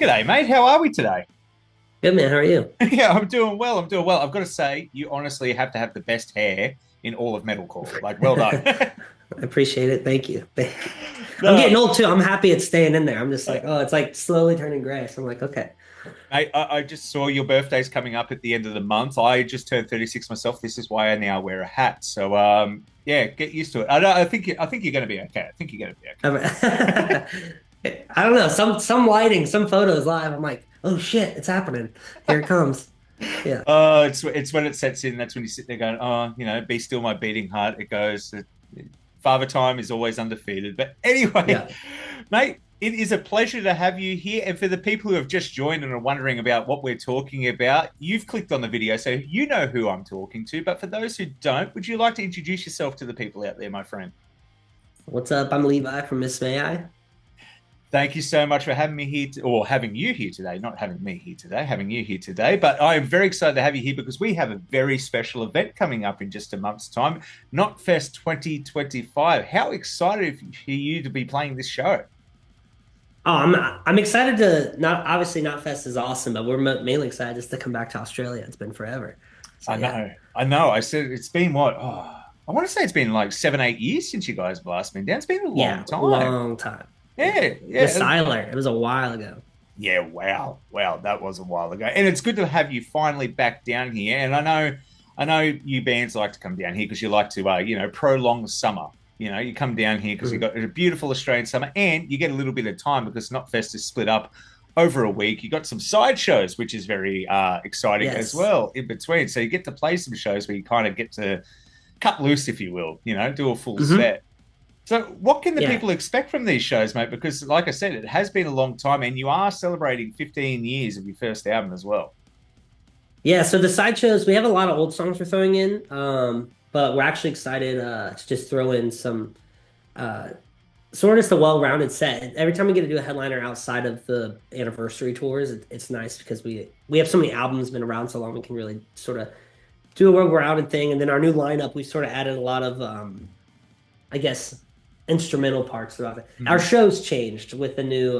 G'day, mate. How are we today? Good man, how are you? Yeah, I'm doing well. I'm doing well. I've got to say, you honestly have to have the best hair in all of metalcore. Like, well done. I appreciate it. Thank you. Thank you. I'm getting No, old too. I'm happy it's staying in there. I'm just uh, like, oh, it's like slowly turning gray. So I'm like, okay. mate, I just saw your birthday's coming up at the end of the month. I just turned 36 myself. This is why I now wear a hat. So, yeah, get used to it. I think you're going to be okay. I think you're going to be I don't know. Some lighting, some photos live. I'm like, oh shit, it's happening. Here it comes. okay. Yeah. It's when it sets in. That's when you sit there going, oh, be still my beating heart. It goes. Father time is always undefeated. But anyway, Yeah. mate, it is a pleasure to have you here. And for the people who have just joined and are wondering about what we're talking about, you've clicked on the video, so you know who I'm talking to. But for those who don't, would you like to introduce yourself to the people out there, my friend? What's up? I'm Levi from Miss May I. Thank you so much for having me here, or having you here today, not having me here today, having you here today. But I am very excited to have you here because we have a very special event coming up in just a month's time, Knotfest 2025. How excited for you to be playing this show? Oh, I'm excited to not obviously not fest is awesome, but we're mainly excited just to come back to Australia. It's been forever. So I yeah. know, I know. I said it's been what? Oh, I want to say it's been like 7, 8 years since you guys have last been down. It's been a long Yeah, time. long time. Yeah. Yeah, The yeah. Siler, it was a while ago. Yeah, wow, wow, that was a while ago, and it's good to have you finally back down here. And I know, you bands like to come down here because you like to, prolong the summer. You come down here because you've Mhm. got a beautiful Australian summer, and you get a little bit of time because Knotfest is split up over a week. You got some side shows, which is very exciting as Yes. well in between. So you get to play some shows where you kind of get to cut loose, if you will. Do a full Hmm. set. So, what can the Yeah. people expect from these shows, mate? Because, like I said, it has been a long time, and you are celebrating 15 years of your first album as well. Yeah. So the sideshows, we have a lot of old songs we're throwing in, but we're actually excited to just throw in some uh, sort of just a well-rounded set. Every time we get to do a headliner outside of the anniversary tours, it's nice because we have so many albums been around so long, we can really sort of do a well-rounded thing. And then our new lineup, we sort of added a lot of I guess instrumental parts throughout it. Our Mhm. show's changed with the new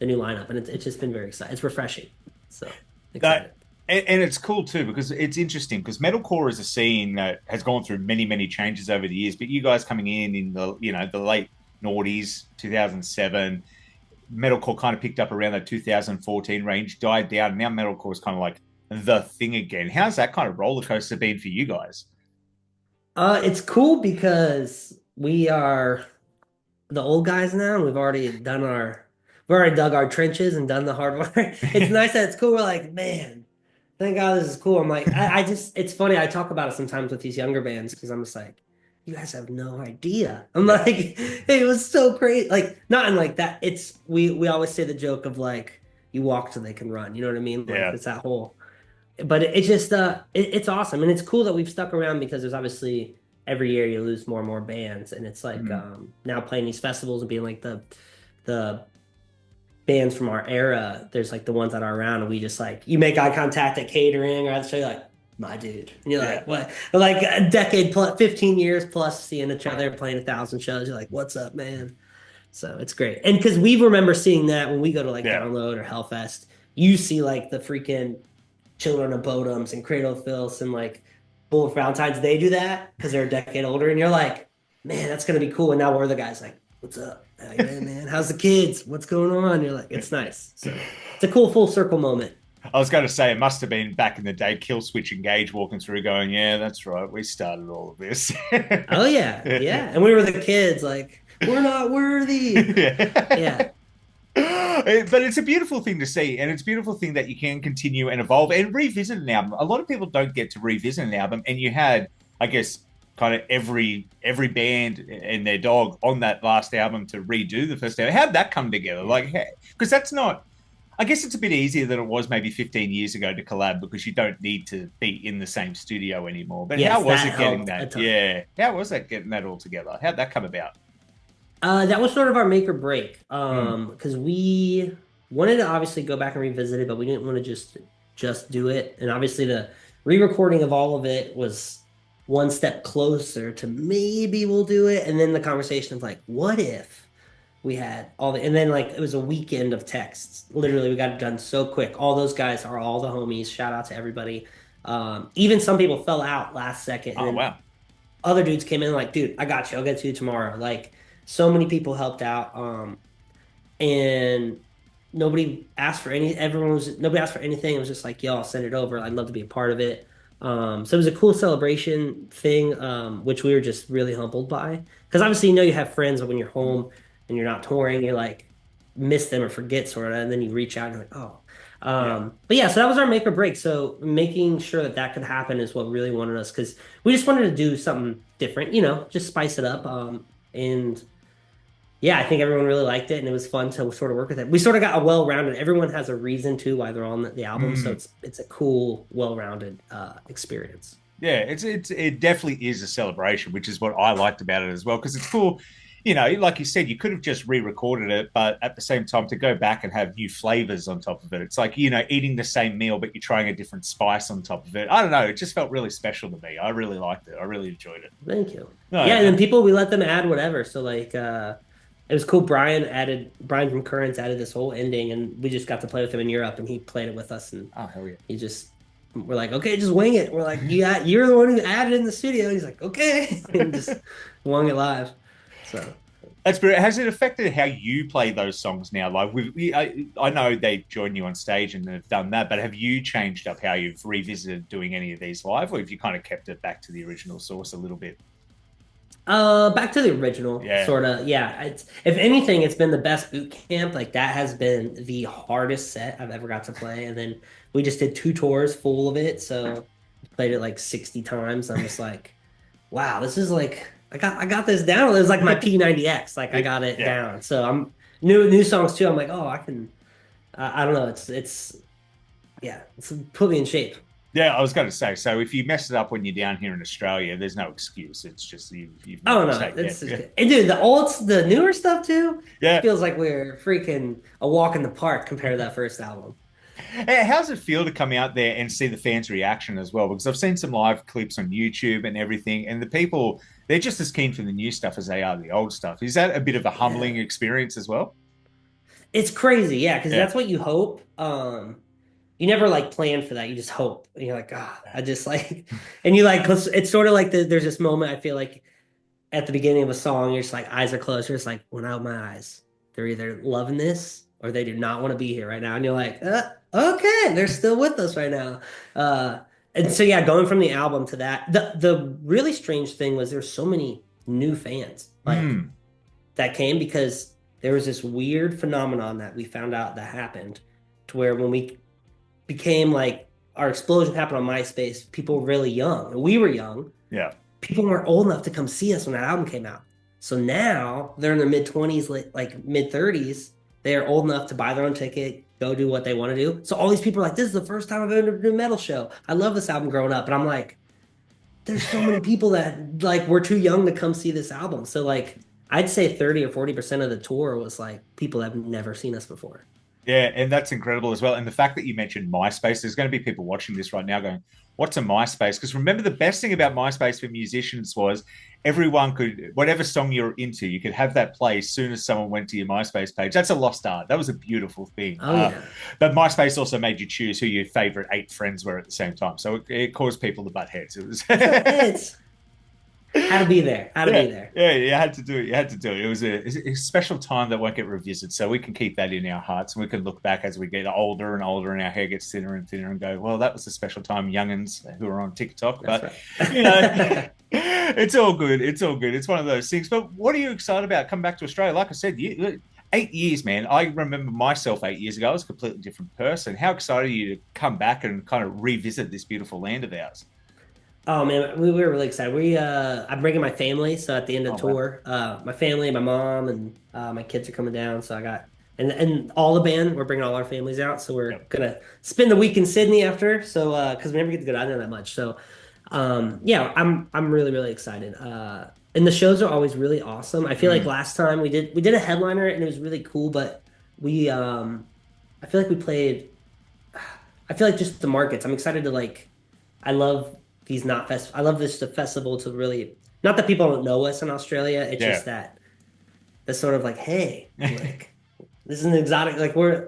lineup, and it's just been very exciting. It's refreshing. So excited. That and it's cool too because it's interesting because metalcore is a scene that has gone through many changes over the years. But you guys coming in the late noughties, 2007, metalcore kind of picked up around the 2014 range, died down. And now metalcore is kind of like the thing again. How's that kind of roller coaster been for you guys? It's cool because we are the old guys now, and we've already dug our trenches and done the hard work. It's nice that it's cool. We're like, man, thank God this is cool. I'm like, I just, it's funny. I talk about it sometimes with these younger bands because I'm just like, you guys have no idea. I'm Yeah. like, it was so great. Like, not in like that. We always say the joke of like, you walk so they can run. You know what I mean? Like, Yeah. it's that whole, but it's just, it's awesome. And it's cool that we've stuck around because there's obviously every year you lose more and more bands. And it's like, Mhm. now playing these festivals and being like the bands from our era, there's like the ones that are around, and we just like you make eye contact at catering or I'd say like my dude, and you're Yeah. like what? Like a decade plus, 15 years plus seeing each other playing 1,000 shows. You're like, what's up, man? So it's great, and because we remember seeing that when we go to like Yeah. Download or Hellfest, you see like the freaking Children of Bodoms and Cradle of Filth and like Bullet for Valentine's. They do that because they're a decade older, and you're like, man, that's gonna be cool. And now we're the guys like, what's up? How you been, man? How's the kids? What's going on? You're like, it's nice. So it's a cool full circle moment. I was going to say it must have been back in the day, Kill Switch Engage walking through, going, "Yeah, that's right, we started all of this." Oh yeah, yeah. And we were the kids, like, we're not worthy. Yeah. Yeah. But it's a beautiful thing to see, and it's a beautiful thing that you can continue and evolve and revisit an album. A lot of people don't get to revisit an album, and you had, I guess, kind of every band and their dog on that last album to redo the first album. How'd that come together? Like, because that's not. I guess it's a bit easier than it was maybe 15 years ago to collab because you don't need to be in the same studio anymore. But how Yes, was that it getting helped a that? ton. Yeah, how was that getting that all together? How'd that come about? That was sort of our make or break. Mm, Because we wanted to obviously go back and revisit it, but we didn't want to just do it. And obviously the re-recording of all of it was one step closer to maybe we'll do it. And then the conversation of like, what if? We had all the, and then like it was a weekend of texts. Literally, we got it done so quick. All those guys are all the homies. Shout out to everybody. Even some people fell out last second, and Oh, then wow. other dudes came in like, dude, I got you. I'll get to you tomorrow. Like, so many people helped out. And nobody asked for any, everyone was, nobody asked for anything. It was just like, yo, I'll send it over. I'd love to be a part of it. So it was a cool celebration thing, which we were just really humbled by. Because obviously, you know, you have friends when you're home and you're not touring, you're like, miss them or forget sort of, and then you reach out and you're like, oh. Yeah. But yeah, so that was our make or break. So making sure that that could happen is what really wanted us because we just wanted to do something different, you know, just spice it up. And yeah, I think everyone really liked it, and it was fun to sort of work with it. We sort of got a well-rounded. Everyone has a reason to why they're on the album, so Mm. it's a cool, well-rounded experience. Yeah, it definitely is a celebration, which is what I liked about it as well. Because it's cool, you know, like you said, you could have just re-recorded it, but at the same time, to go back and have new flavors on top of it, it's like, you know, eating the same meal, but you're trying a different spice on top of it. I don't know, it just felt really special to me. I really liked it. I really enjoyed it. Thank you. No, Yeah, and then people we let them add whatever. So like it was cool. Brian from Currents added this whole ending, and we just got to play with him in Europe, and he played it with us, and oh hell yeah. he just we're like, okay, just wing it. We're like, yeah, you're the one who added it in the studio. He's like, okay, and just wung it live. So. That's brilliant. Has it affected how you play those songs now? Like, I know they join you on stage and have done that, but have you changed up how you've revisited doing any of these live, or have you kind of kept it back to the original source a little bit? Back to the original, Yeah. sort of. Yeah, it's if anything, it's been the best boot camp. Like that has been the hardest set I've ever got to play. And then we just did 2 tours full of it, so played it like 60 times. I'm just like, wow, this is like I got this down. It was like my P90X. Like I got it Yeah. down. So I'm new songs too. I'm like, oh, I can. I don't know. It's yeah, it's put me in shape. Yeah, I was going to say. So if you mess it up when you're down here in Australia, there's no excuse. It's just you've made Oh a no, mistake. it's Yeah, and dude, the newer stuff too yeah. feels like we're freaking a walk in the park compared to that first album. Hey, how's it feel to come out there and see the fans' reaction as well? Because I've seen some live clips on YouTube and everything, and the people they're just as keen for the new stuff as they are the old stuff. Is that a bit of a Yeah, humbling experience as well? it's crazy, yeah, because Yeah. that's what you hope. You never like plan for that. You just hope, and you're like, ah, I just like, and you like, 'cause it's sort of like there's this moment I feel like at the beginning of a song, you're just like eyes are closed. You're just like, when I open my eyes, they're either loving this or they do not want to be here right now. And you're like, okay, they're still with us right now. Uh, and so yeah, going from the album to that, the really strange thing was there's so many new fans like Hmm. that came because there was this weird phenomenon that we found out that happened to where when we became like our explosion happened on MySpace, people were really young and we were young Yeah. people weren't old enough to come see us when that album came out. So now they're in their mid 20s, like mid 30s. They are old enough to buy their own ticket, go do what they want to do. So all these people are like, this is the first time I've been to a new metal show. I love this album growing up. And I'm like, there's so many people that like were too young to come see this album. So like I'd say 30 or 40% of the tour was like people that have never seen us before. Yeah, and that's incredible as well. And the fact that you mentioned MySpace, there's going to be people watching this right now going, "What's a MySpace?" Because remember, the best thing about MySpace for musicians was everyone could, whatever song you're into, you could have that play as soon as someone went to your MySpace page. That's a lost art. That was a beautiful thing. Oh yeah. But MySpace also made you choose who your favorite 8 friends were at the same time, so it caused people to butt heads. It was. So it's how to be there. How to Yeah, be there. yeah, you had to do it. You had to do it. It was a special time that won't get revisited, so we can keep that in our hearts, and we can look back as we get older and older, and our hair gets thinner and thinner, and go, "Well, that was a special time, youngins who are on TikTok." That's But you know, right. it's all good. It's all good. It's one of those things. But what are you excited about? Come back to Australia, like I said, 8 years, man. I remember myself 8 years ago. I was a completely different person. How excited are you to come back and kind of revisit this beautiful land of ours? Oh man, we were really excited. I'm bringing my family, so at the end of Oh the wow, tour, my family, my mom, and my kids are coming down. So I got and all the band, we're bringing all our families out. So we're yep. gonna spend the week in Sydney after. So because we never get to go down there that much. So yeah, I'm really excited. And the shows are always really awesome. I feel like Mm, last time we did a headliner and it was really cool, but we I feel like we played. I feel like just the markets. I'm excited to like. I love these not fest. I love this the festival to really not that people don't know us in Australia. It's yeah, just that this sort of like, hey, like this is an exotic, like we're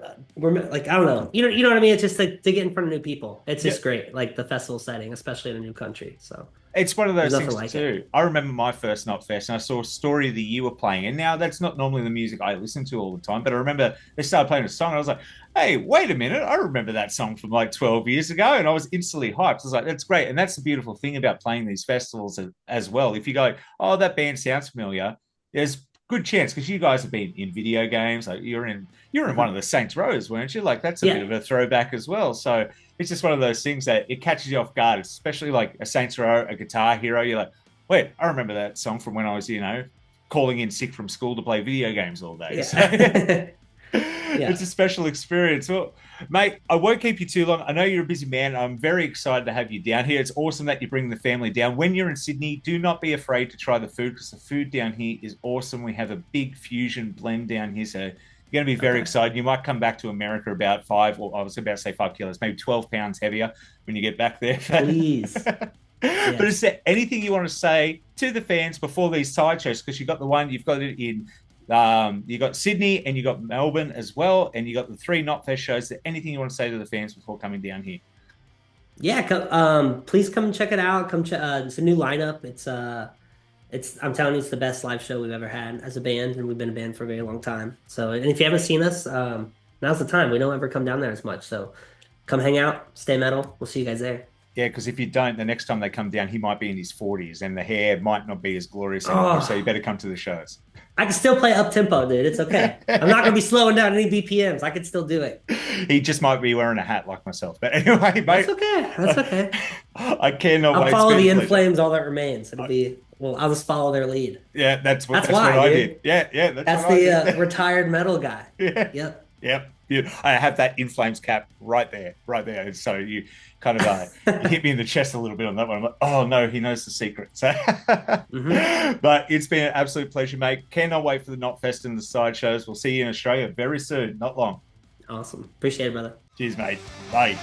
like, I don't know, you know what I mean? It's just like to get in front of new people. It's just great, like the festival setting, especially in a new country. So it's one of those there's things nothing like too. it. I remember my first Knotfest, and I saw a story that you were playing, and now that's not normally the music I listen to all the time. But I remember they started playing a song, and I was like, "Hey, wait a minute! I remember that song from like 12 years ago," and I was instantly hyped. I was like, "That's great!" And that's the beautiful thing about playing these festivals as well. If you go, "Oh, that band sounds familiar," there's good chance because you guys have been in video games. Like you're in one of the Saints Rows, weren't you? Like that's a bit of a throwback as well. So it's just one of those things that it catches you off guard, especially like a Saints Row, a Guitar Hero. You're like, wait, I remember that song from when I was, calling in sick from school to play video games all day. Yeah. So, it's a special experience. Well, mate, I won't keep you too long. I know you're a busy man. I'm very excited to have you down here. It's awesome that you bring the family down. When you're in Sydney, do not be afraid to try the food because the food down here is awesome. We have a big fusion blend down here. So you're going to be very excited. You might come back to America about 5, or I was about to say 5 kilos, maybe 12 pounds heavier when you get back there. Please. But is there anything you want to say to the fans before these sideshows? Because you've got it in you got Sydney and you got Melbourne as well, and you got the 3 Knotfest shows. Is there anything you want to say to the fans before coming down here? Yeah, please come and check it out. It's a new lineup. I'm telling you, it's the best live show we've ever had as a band, and we've been a band for a very long time. So, and if you haven't seen us, now's the time. We don't ever come down there as much. So, come hang out, stay metal. We'll see you guys there. Yeah, because if you don't, the next time they come down, he might be in his 40s, and the hair might not be as glorious anymore. So you better come to the shows. I can still play up tempo, dude. It's okay. I'm not gonna be slowing down any BPMs. I can still do it. He just might be wearing a hat like myself. But anyway, mate. That's okay. That's okay. I cannot wait. I'll follow the In Flames, all that remains. I'll just follow their lead. Yeah, that's what I did. Yeah, that's the retired metal guy. Yeah. Yep. I have that In Flames cap right there. So you kind of you hit me in the chest a little bit on that one. I'm like, oh no, he knows the secret. So, But it's been an absolute pleasure, mate. Cannot wait for the Knotfest and the sideshows. We'll see you in Australia very soon, not long. Awesome. Appreciate it, brother. Cheers, mate. Bye.